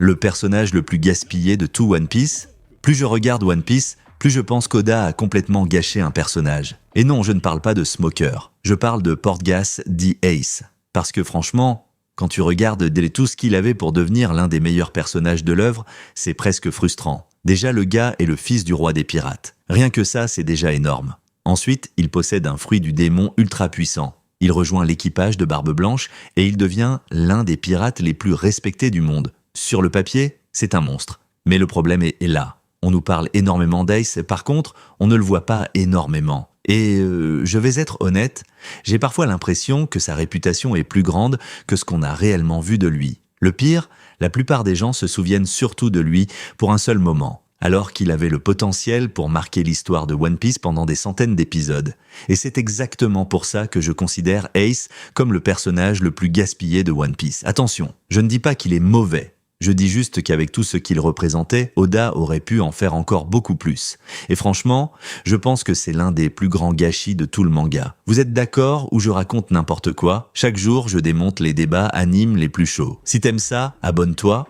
le personnage le plus gaspillé de tout One Piece? Plus je regarde One Piece, plus je pense qu'Oda a complètement gâché un personnage. Et non, je ne parle pas de Smoker, je parle de Portgas dit Ace. Parce que franchement, quand tu regardes tout ce qu'il avait pour devenir l'un des meilleurs personnages de l'œuvre, c'est presque frustrant. Déjà, le gars est le fils du roi des pirates. Rien que ça, c'est déjà énorme. Ensuite, il possède un fruit du démon ultra puissant. Il rejoint l'équipage de Barbe Blanche et il devient l'un des pirates les plus respectés du monde. Sur le papier, c'est un monstre. Mais le problème est là. On nous parle énormément d'Ace, par contre, on ne le voit pas énormément. Et je vais être honnête, j'ai parfois l'impression que sa réputation est plus grande que ce qu'on a réellement vu de lui. Le pire, la plupart des gens se souviennent surtout de lui pour un seul moment, alors qu'il avait le potentiel pour marquer l'histoire de One Piece pendant des centaines d'épisodes. Et c'est exactement pour ça que je considère Ace comme le personnage le plus gaspillé de One Piece. Attention, je ne dis pas qu'il est mauvais. Je dis juste qu'avec tout ce qu'il représentait, Oda aurait pu en faire encore beaucoup plus. Et franchement, je pense que c'est l'un des plus grands gâchis de tout le manga. Vous êtes d'accord ou je raconte n'importe quoi? Chaque jour, je démonte les débats animes les plus chauds. Si t'aimes ça, abonne-toi,